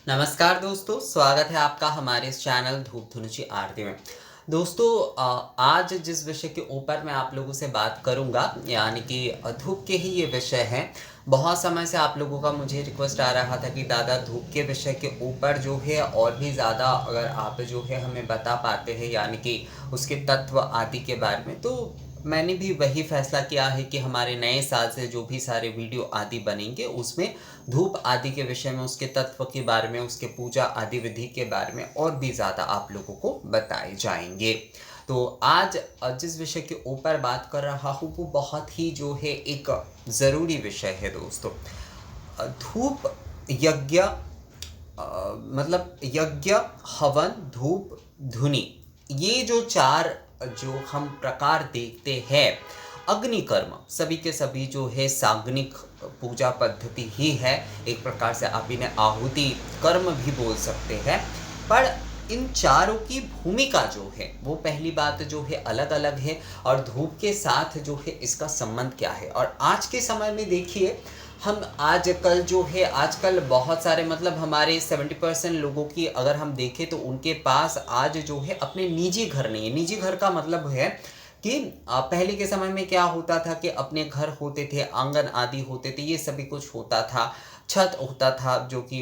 नमस्कार दोस्तों, स्वागत है आपका हमारे इस चैनल धूप धुनुची आरती में। दोस्तों, आज जिस विषय के ऊपर मैं आप लोगों से बात करूंगा यानी कि धूप के ही ये विषय है। बहुत समय से आप लोगों का मुझे रिक्वेस्ट आ रहा था कि दादा धूप के विषय के ऊपर जो है और भी ज़्यादा अगर आप जो है हमें बता पाते हैं यानी कि उसके तत्व आदि के बारे में, तो मैंने भी वही फैसला किया है कि हमारे नए साल से जो भी सारे वीडियो आदि बनेंगे उसमें धूप आदि के विषय में, उसके तत्व के बारे में, उसके पूजा आदि विधि के बारे में और भी ज़्यादा आप लोगों को बताए जाएंगे। तो आज जिस विषय के ऊपर बात कर रहा हूँ वो बहुत ही जो है एक ज़रूरी विषय है दोस्तों। धूप यज्ञ, मतलब यज्ञ, हवन, धूप, धुनि, ये जो चार जो हम प्रकार देखते हैं, अग्नि कर्म सभी के सभी जो है साग्निक पूजा पद्धति ही है। एक प्रकार से आप इन्हें आहुति कर्म भी बोल सकते हैं। पर इन चारों की भूमिका जो है वो पहली बात जो है अलग अलग है, और धूप के साथ जो है इसका संबंध क्या है। और आज के समय में देखिए, हम आजकल जो है आजकल बहुत सारे मतलब हमारे 70% लोगों की अगर हम देखें तो उनके पास आज जो है अपने निजी घर नहीं है। निजी घर का मतलब है कि पहले के समय में क्या होता था कि अपने घर होते थे, आंगन आदि होते थे, ये सभी कुछ होता था, छत होता था जो कि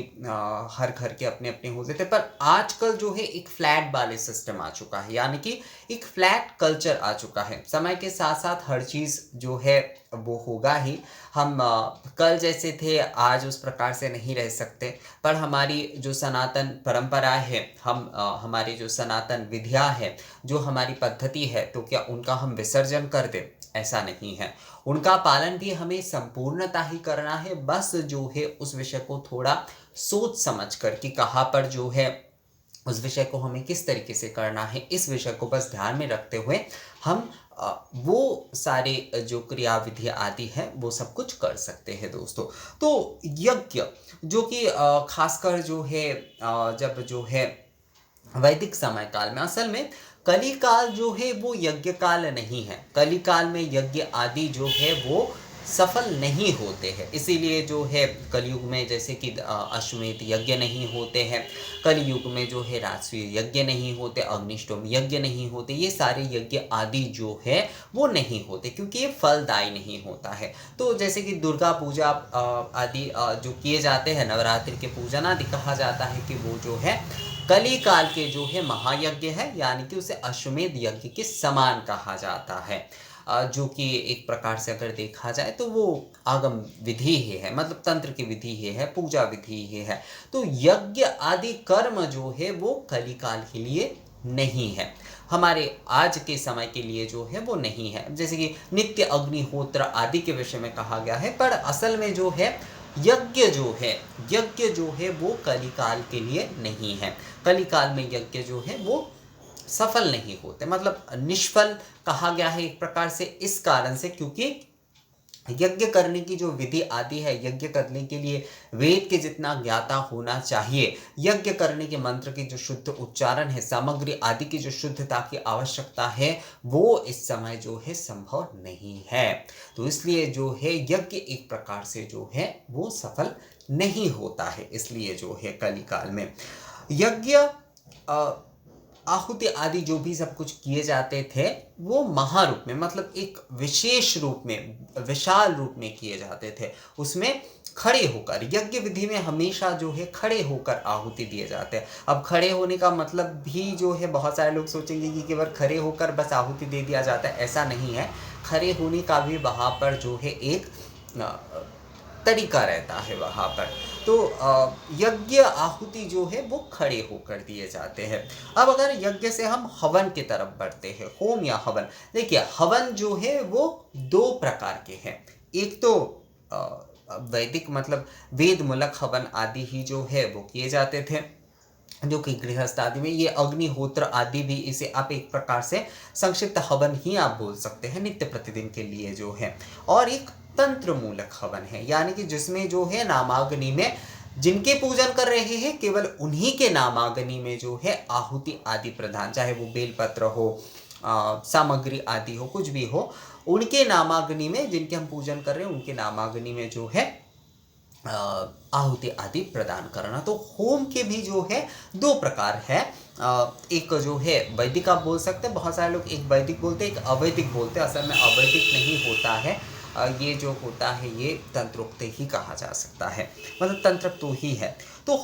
हर घर के अपने अपने होते थे। पर आजकल जो है एक फ्लैट वाले सिस्टम आ चुका है, यानी कि एक फ्लैट कल्चर आ चुका है। समय के साथ साथ हर चीज़ जो है वो होगा ही। हम कल जैसे थे आज उस प्रकार से नहीं रह सकते, पर हमारी जो सनातन परंपरा है, हमारी जो सनातन विद्या है, जो हमारी पद्धति है, तो क्या उनका हम विसर्जन कर दें? ऐसा नहीं है। उनका पालन भी हमें संपूर्णता ही करना है। बस जो है उस विषय को थोड़ा सोच समझ कर कि कहाँ पर जो है उस विषय को हमें किस तरीके से करना है, इस विषय को बस ध्यान में रखते हुए हम वो सारे जो क्रिया विधि आदि है वो सब कुछ कर सकते हैं दोस्तों। तो यज्ञ जो कि खासकर जो है जब जो है वैदिक समय काल में, असल में कली काल जो है वो यज्ञ काल नहीं है। कली काल में यज्ञ आदि जो है वो सफल नहीं होते हैं। इसीलिए जो है कलयुग में जैसे कि अश्वमेध यज्ञ नहीं होते हैं, कलयुग में जो है राजसूय यज्ञ नहीं होते, अग्निष्टोम यज्ञ नहीं होते, ये सारे यज्ञ आदि जो है वो नहीं होते क्योंकि ये फलदायी नहीं होता है। तो जैसे कि दुर्गा पूजा आदि जो किए जाते हैं, नवरात्रि के पूजन आदि, कहा जाता है कि वो जो है कली काल के जो है महायज्ञ है, यानी कि उसे अश्वमेध यज्ञ के समान कहा जाता है। जो कि एक प्रकार से अगर देखा जाए तो वो आगम विधि ही है, मतलब तंत्र की विधि ही है, पूजा विधि ही है। तो यज्ञ आदि कर्म जो है वो कली काल के लिए नहीं है, हमारे आज के समय के लिए जो है वो नहीं है। जैसे कि नित्य अग्निहोत्र आदि के विषय में कहा गया है, पर असल में जो है यज्ञ जो है, यज्ञ जो है वो कलिकाल के लिए नहीं है। कलिकाल में यज्ञ जो है वो सफल नहीं होते, मतलब निष्फल कहा गया है एक प्रकार से इस कारण से क्योंकि यज्ञ करने की जो विधि आदि है, यज्ञ करने के लिए वेद के जितना ज्ञाता होना चाहिए, यज्ञ करने के मंत्र की जो शुद्ध उच्चारण है, सामग्री आदि की जो शुद्धता की आवश्यकता है, वो इस समय जो है संभव नहीं है। तो इसलिए जो है यज्ञ एक प्रकार से जो है वो सफल नहीं होता है। इसलिए जो है कलिकाल में यज्ञ आहुति आदि जो भी सब कुछ किए जाते थे वो महारूप में, मतलब एक विशेष रूप में, विशाल रूप में किए जाते थे। उसमें खड़े होकर, यज्ञ विधि में हमेशा जो है खड़े होकर आहुति दिए जाते हैं। अब खड़े होने का मतलब भी जो है बहुत सारे लोग सोचेंगे कि केवल खड़े होकर बस आहुति दे दिया जाता है, ऐसा नहीं है। खड़े होने का भी वहाँ पर जो है एक तरीका रहता है वहाँ पर। तो यज्ञ आहुति जो है वो खड़े होकर दिए जाते हैं। अब अगर यज्ञ से हम हवन की तरफ बढ़ते हैं, होम या हवन, देखिए हवन जो है वो दो प्रकार के हैं। एक तो वैदिक मतलब वेद मूलक हवन आदि ही जो है वो किए जाते थे, जो कि गृहस्थ आदि में, ये अग्निहोत्र आदि भी इसे आप एक प्रकार से संक्षिप्त हवन ही आप बोल सकते हैं नित्य प्रतिदिन के लिए जो है। और एक तंत्र मूलक हवन है, यानी कि जिसमें जो है नामाग्नि में जिनके पूजन कर रहे हैं केवल उन्हीं के नामाग्नि में जो है आहुति आदि प्रदान, चाहे वो बेलपत्र हो, सामग्री आदि हो, कुछ भी हो, उनके नामाग्नि में, जिनके हम पूजन कर रहे हैं उनके नामाग्नि में जो है आहुति आदि प्रदान करना। तो होम के भी जो है दो प्रकार है। एक जो है वैदिक आप बोल सकते हैं, बहुत सारे लोग एक वैदिक बोलते हैं, एक अवैदिक बोलते हैं। असल में अवैदिक नहीं होता है, ये जो होता है ये तंत्रोक्त ही कहा जा सकता है, मतलब तंत्र तो ही है। तो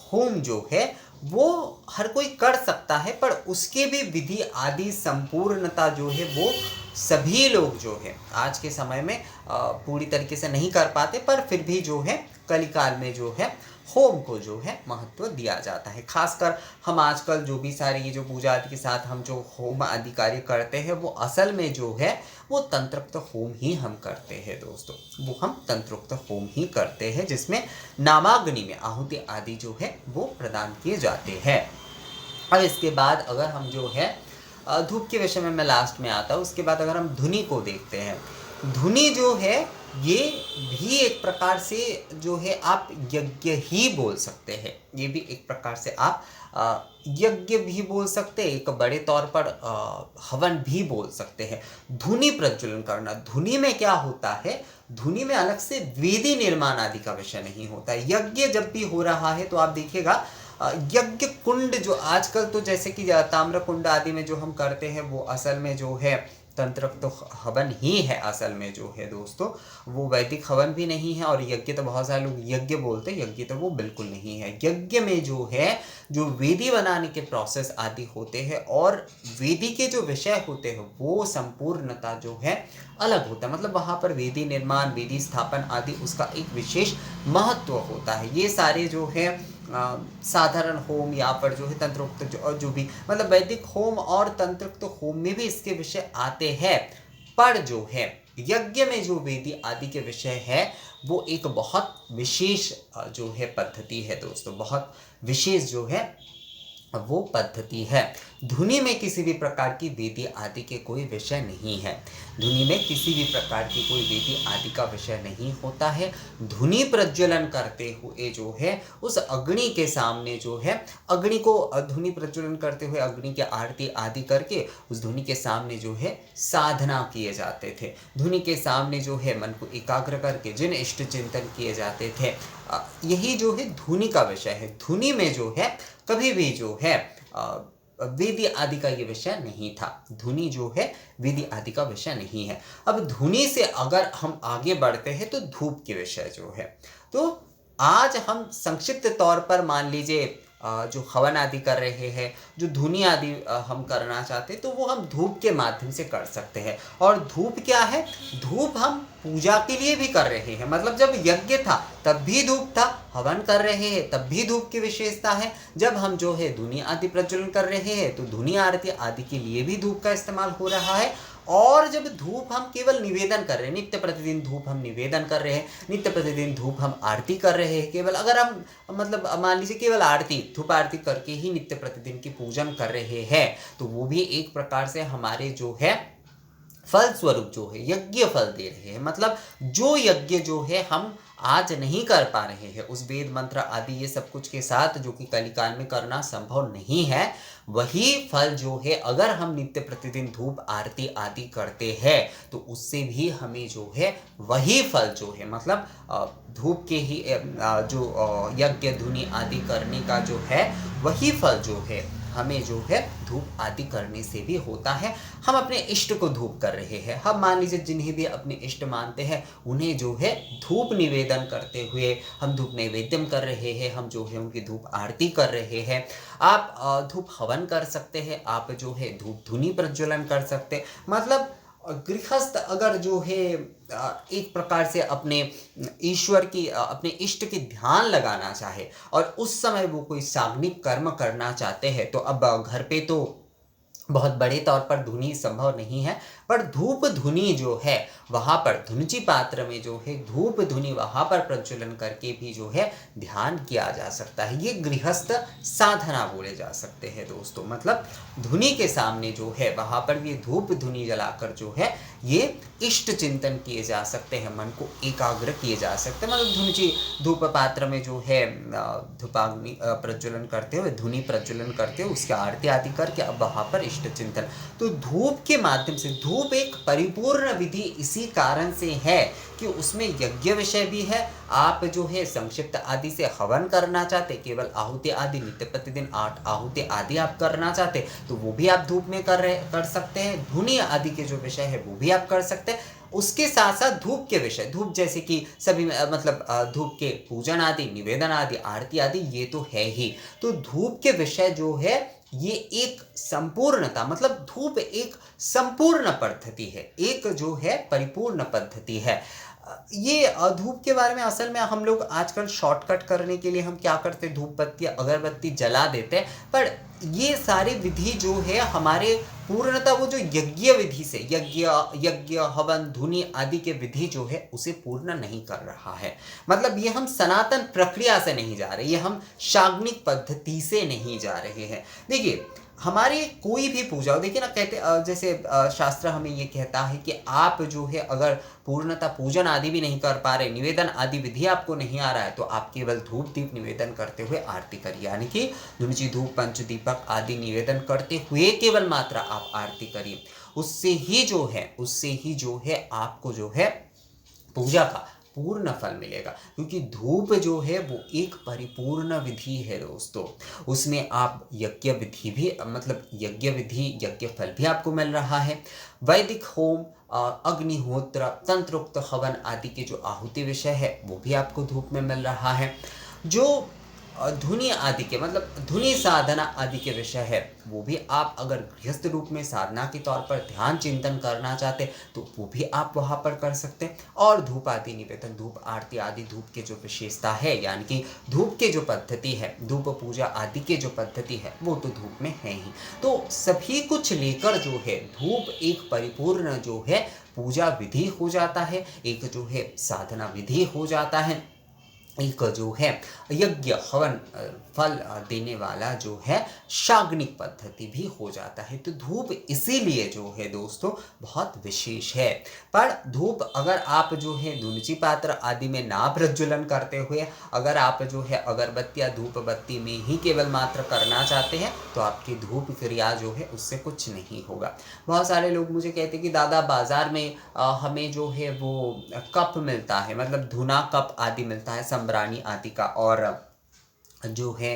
होम जो है वो हर कोई कर सकता है, पर उसके भी विधि आदि संपूर्णता जो है वो सभी लोग जो है आज के समय में पूरी तरीके से नहीं कर पाते, पर फिर भी जो है कलिकाल में जो है होम को जो है महत्व दिया जाता है। खासकर हम आजकल जो भी सारी ये जो पूजा आदि के साथ हम जो होम आदि कार्य करते हैं वो असल में जो है वो तंत्रोक्त होम ही हम करते हैं दोस्तों, वो हम तंत्रोक्त होम ही करते हैं, जिसमें नामाग्नि में आहुति आदि जो है वो प्रदान किए जाते हैं। अब इसके बाद अगर हम जो है धूप के विषय में मैं लास्ट में आता हूँ। उसके बाद अगर हम धुनी को देखते हैं, धुनी जो है ये भी एक प्रकार से जो है आप यज्ञ ही बोल सकते हैं। ये भी एक प्रकार से आप यज्ञ भी बोल सकते हैं, एक बड़े तौर पर हवन भी बोल सकते हैं। धुनी प्रज्वलन करना, धुनी में क्या होता है, धुनी में अलग से वेदी निर्माण आदि का विषय नहीं होता है। यज्ञ जब भी हो रहा है तो आप देखिएगा यज्ञ कुंड जो आजकल तो जैसे कि ताम्र कुंड आदि में जो हम करते हैं वो असल में जो है तंत्रोक्त तो हवन ही है असल में जो है दोस्तों, वो वैदिक हवन भी नहीं है। और यज्ञ तो बहुत सारे लोग यज्ञ बोलते हैं, यज्ञ तो वो बिल्कुल नहीं है। यज्ञ में जो है जो वेदी बनाने के प्रोसेस आदि होते हैं और वेदी के जो विषय होते हैं वो संपूर्णता जो है अलग होता है, मतलब वहाँ पर वेदी निर्माण, वेदी स्थापन आदि उसका एक विशेष महत्व होता है। ये सारे जो है साधारण होम या पर जो है तंत्रोक्त जो भी मतलब वैदिक होम और तंत्रोक्त होम में भी इसके विषय आते हैं, पर जो है यज्ञ में जो वेदी आदि के विषय है वो एक बहुत विशेष जो है पद्धति है दोस्तों, बहुत विशेष जो है वो पद्धति है। धुनी में किसी भी प्रकार की वेदी आदि के कोई विषय नहीं है, धुनी में किसी भी प्रकार की कोई वेदी आदि का विषय नहीं होता है। धुनी प्रज्वलन करते हुए जो है उस अग्नि के सामने जो है अग्नि को धुनी प्रज्वलन करते हुए अग्नि की आरती आदि करके उस धुनी के सामने जो है साधना किए जाते थे। धुनी के सामने जो है मन को एकाग्र करके जिन इष्ट चिंतन किए जाते थे, यही जो है धुनी का विषय है। धुनी में जो है कभी भी जो है वेदी आदि का ये विषय नहीं था, धुनी जो है वेदी आदि का विषय नहीं है। अब धुनी से अगर हम आगे बढ़ते हैं तो धूप के विषय जो है, तो आज हम संक्षिप्त तौर पर मान लीजिए जो हवन आदि कर रहे हैं, जो धुनी आदि हम करना चाहते हैं तो वो हम धूप के माध्यम से कर सकते हैं। और धूप क्या है, धूप हम पूजा के लिए भी कर रहे हैं, मतलब जब यज्ञ था तब भी धूप था, हवन कर रहे हैं तब भी धूप की विशेषता है। जब हम जो है धुनी आदि प्रज्वलन कर रहे हैं तो धुनी आरती आदि के लिए भी धूप का इस्तेमाल हो रहा है। और जब धूप हम केवल निवेदन कर रहे हैं, नित्य प्रतिदिन धूप हम निवेदन कर रहे हैं, नित्य प्रतिदिन धूप हम आरती कर रहे हैं, केवल अगर हम मतलब मान लीजिए केवल आरती धूप आरती करके ही नित्य प्रतिदिन की पूजन कर रहे हैं, तो वो भी एक प्रकार से हमारे जो है फल स्वरूप जो है यज्ञ फल दे रहे हैं। मतलब जो यज्ञ जो है हम आज नहीं कर पा रहे हैं उस वेद मंत्र आदि ये सब कुछ के साथ, जो कि कलिकाल में करना संभव नहीं है, वही फल जो है अगर हम नित्य प्रतिदिन धूप आरती आदि करते हैं तो उससे भी हमें जो है वही फल जो है मतलब धूप के ही जो यज्ञ धुनी आदि करने का जो है वही फल जो है हमें जो है धूप आदि करने से भी होता है। हम अपने इष्ट को धूप कर रहे हैं, हम मान लीजिए जिन्हें भी अपने इष्ट मानते हैं उन्हें जो है धूप निवेदन करते हुए हम धूप नैवेद्यम कर रहे हैं, हम जो है उनकी धूप आरती कर रहे हैं। आप धूप हवन कर सकते हैं, आप जो है धूप धुनी प्रज्वलन कर सकते हैं। मतलब गृहस्थ अगर जो है एक प्रकार से अपने ईश्वर की अपने इष्ट की ध्यान लगाना चाहे और उस समय वो कोई साग्निक कर्म करना चाहते हैं, तो अब घर पे तो बहुत बड़े तौर पर धुनी संभव नहीं है, पर धूप धुनी जो है वहाँ पर धुनुची पात्र में जो है धूप धुनी वहाँ पर प्रज्वलन करके भी जो है ध्यान किया जा सकता है। ये गृहस्थ साधना बोले जा सकते हैं दोस्तों। मतलब धुनी के सामने जो है वहाँ पर भी धूप धुनी जलाकर जो है ये इष्ट चिंतन किए जा सकते हैं, मन को एकाग्र किए जा सकते हैं। मतलब धुनुची धूप पात्र में जो है धूपाग्नि प्रज्वलन करते हुए धुनी प्रज्वलन करते हुए उसकी आरती आदि करके अब वहाँ पर इष्ट चिंतन, तो धूप के माध्यम से धूप धूप एक परिपूर्ण विधि इसी कारण से है कि उसमें यज्ञ विषय भी है। आप जो है संक्षिप्त आदि से हवन करना चाहते, केवल आहुति आदि नित्य प्रतिदिन 8 आहुति आदि आप करना चाहते तो वो भी आप धूप में कर सकते हैं। धुनी आदि के जो विषय है वो भी आप कर सकते हैं। उसके साथ साथ धूप के विषय, धूप जैसे कि सभी धूप के पूजन आदि, निवेदन आदि, आरती आदि, ये तो है ही। तो धूप के विषय जो है ये एक संपूर्णता, मतलब धूप एक संपूर्ण पद्धति है, एक जो है परिपूर्ण पद्धति है। ये धूप के बारे में असल में हम लोग आजकल शॉर्टकट करने के लिए हम क्या करते, धूप बत्ती अगरबत्ती जला देते हैं, पर ये सारी विधि जो है हमारे पूर्णतः वो जो यज्ञ विधि से, यज्ञ हवन धुनि आदि के विधि जो है उसे पूर्ण नहीं कर रहा है। मतलब ये हम सनातन प्रक्रिया से नहीं जा रहे, ये हम शाग्निक पद्धति से नहीं जा रहे हैं। देखिए हमारी कोई भी पूजा हो, देखिए ना, कहते जैसे शास्त्र हमें ये कहता है कि आप जो है अगर पूर्णतः पूजन आदि भी नहीं कर पा रहे, निवेदन आदि विधि आपको नहीं आ रहा है, तो आप केवल धूप दीप निवेदन करते हुए आरती करिए, यानी कि धूमची धूप पंच दीपक आदि निवेदन करते हुए केवल मात्र आप आरती करिए। उससे ही जो है आपको जो है पूजा का पूर्ण फल मिलेगा, क्योंकि धूप जो है वो एक परिपूर्ण विधि है दोस्तों। उसमें आप यज्ञ विधि भी, मतलब यज्ञ विधि यज्ञ फल भी आपको मिल रहा है। वैदिक होम, अग्निहोत्र, तंत्रोक्त हवन आदि के जो आहुति विषय है वो भी आपको धूप में मिल रहा है। जो धुनि आदि के, मतलब धुनि साधना आदि के विषय है वो भी आप अगर गृहस्थ रूप में साधना के तौर पर ध्यान चिंतन करना चाहते तो वो भी आप वहाँ पर कर सकते हैं। और धूप आदि निवेदन, धूप आरती आदि धूप के जो विशेषता है, यानी कि धूप के जो पद्धति है, धूप पूजा आदि के जो पद्धति है वो तो धूप में है ही। तो सभी कुछ लेकर जो है धूप एक परिपूर्ण जो है पूजा विधि हो जाता है, एक जो है साधना विधि हो जाता है, एक जो है यज्ञ हवन फल देने वाला जो है शाग्निक पद्धति भी हो जाता है। तो धूप इसीलिए जो है दोस्तों बहुत विशेष है। पर धूप अगर आप जो है धुनुची पात्र आदि में ना प्रज्वलन करते हुए अगर आप जो है अगरबत्ती या धूप बत्ती में ही केवल मात्र करना चाहते हैं तो आपकी धूप क्रिया जो है उससे कुछ नहीं होगा। बहुत सारे लोग मुझे कहते हैं कि दादा बाजार में हमें जो है वो कप मिलता है, मतलब धुना कप आदि मिलता है, संब्रानी आदि का, और जो है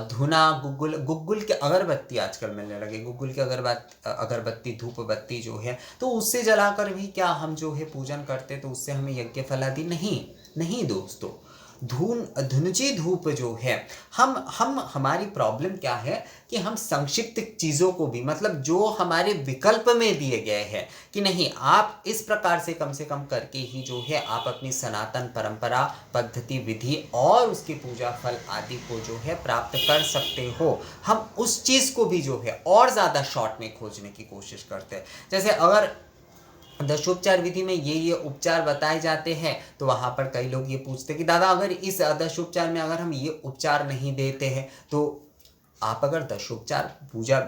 धुना गुग्गुल के अगरबत्ती आजकल मिलने लगे, गुग्गुल के अगरबत्ती धूप बत्ती जो है, तो उससे जलाकर भी क्या हम जो है पूजन करते तो उससे हमें यज्ञ फल आदि नहीं दोस्तों। धुनुची धूप जो है हमारी प्रॉब्लम क्या है कि हम संक्षिप्त चीज़ों को भी, मतलब जो हमारे विकल्प में दिए गए हैं कि नहीं आप इस प्रकार से कम करके ही जो है आप अपनी सनातन परंपरा पद्धति विधि और उसकी पूजा फल आदि को जो है प्राप्त कर सकते हो, हम उस चीज़ को भी जो है और ज़्यादा शॉर्ट में खोजने की कोशिश करते हैं। जैसे अगर दशोपचार विधि में ये उपचार बताए जाते हैं तो वहाँ पर कई लोग ये पूछते हैं कि दादा अगर इस दशोपचार में अगर हम ये उपचार नहीं देते हैं तो आप अगर दशोपचार पूजा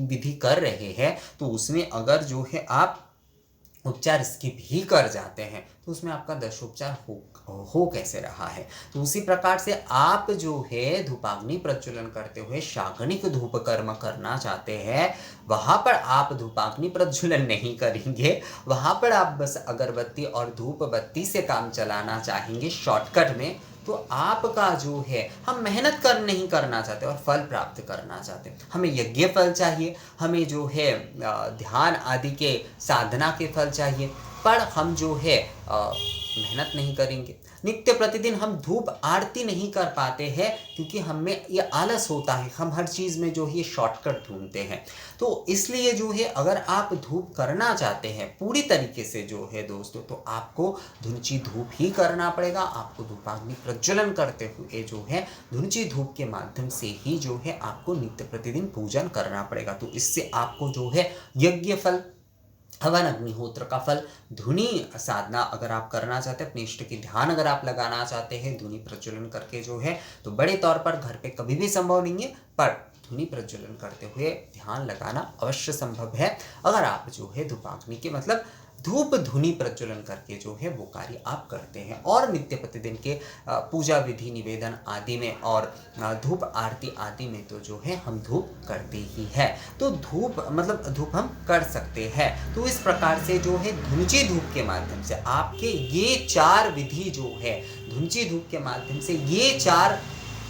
विधि कर रहे हैं तो उसमें अगर जो है आप उपचार स्किप ही कर जाते हैं तो उसमें आपका दशोपचार हो कैसे रहा है। तो उसी प्रकार से आप जो है धूपाग्नि प्रज्वलन करते हुए शाग्निक धूप कर्म करना चाहते हैं, वहाँ पर आप धूपाग्नि प्रज्वलन नहीं करेंगे, वहाँ पर आप बस अगरबत्ती और धूप बत्ती से काम चलाना चाहेंगे शॉर्टकट में, तो आपका जो है हम मेहनत नहीं करना चाहते और फल प्राप्त करना चाहते हैं। हमें यज्ञ फल चाहिए, हमें जो है ध्यान आदि के साधना के फल चाहिए, पर हम जो है मेहनत नहीं करेंगे। नित्य प्रतिदिन हम धूप आरती नहीं कर पाते हैं क्योंकि हमें ये आलस होता है, हम हर चीज़ में जो है शॉर्टकट ढूंढते हैं। तो इसलिए जो है अगर आप धूप करना चाहते हैं पूरी तरीके से जो है दोस्तों, तो आपको धुनुची धूप ही करना पड़ेगा। आपको धूपाग्नि प्रज्वलन करते हुए जो है धुनुची धूप के माध्यम से ही जो है आपको नित्य प्रतिदिन पूजन करना पड़ेगा। तो इससे आपको जो है यज्ञ फल, हवन, अग्निहोत्र का फल, धुनि साधना अगर आप करना चाहते हैं, अपने इष्ट की ध्यान अगर आप लगाना चाहते हैं धुनि प्रज्वलन करके जो है, तो बड़े तौर पर घर पे कभी भी संभव नहीं है, पर धुनि प्रज्वलन करते हुए ध्यान लगाना अवश्य संभव है अगर आप जो है धूपाग्नि के, मतलब धूप धुनी प्रज्वलन करके जो है वो कार्य आप करते हैं। और नित्य प्रतिदिन के पूजा विधि निवेदन आदि में और धूप आरती आदि में तो जो है हम धूप करते ही है। तो धूप मतलब धूप हम कर सकते हैं। तो इस प्रकार से जो है धुंची धूप के माध्यम से आपके ये 4 विधि जो है, धुंची धूप के माध्यम से ये 4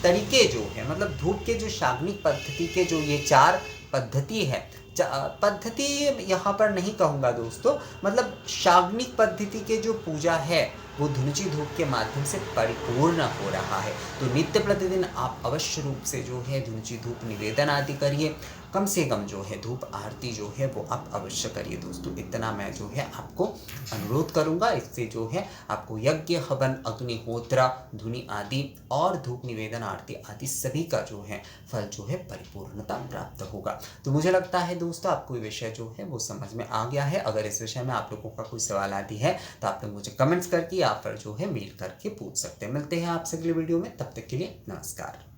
तरीके जो है, मतलब धूप के जो शाग्निक पद्धति के जो ये 4 पद्धति है, पद्धति यहाँ पर नहीं कहूँगा दोस्तों, मतलब शाग्निक पद्धति के जो पूजा है वो धुंची धूप के माध्यम से परिपूर्ण हो रहा है। तो नित्य प्रतिदिन आप अवश्य रूप से जो है धुंची धूप निवेदन आदि करिए, कम से कम जो है धूप आरती जो है वो आप अवश्य करिए दोस्तों। इतना मैं जो है आपको अनुरोध करूंगा। इससे जो है आपको यज्ञ हवन अग्निहोत्र धुनि आदि और धूप निवेदन आरती आदि सभी का जो है फल जो है परिपूर्णता प्राप्त होगा। तो मुझे लगता है दोस्तों आपको ये विषय जो है वो समझ में आ गया है। अगर इस विषय में आप लोगों का कोई सवाल आदि है तो आप लोग मुझे कमेंट्स करके या फिर जो है मेल करके पूछ सकते हैं। मिलते हैं आपसे अगले वीडियो में, तब तक के लिए नमस्कार।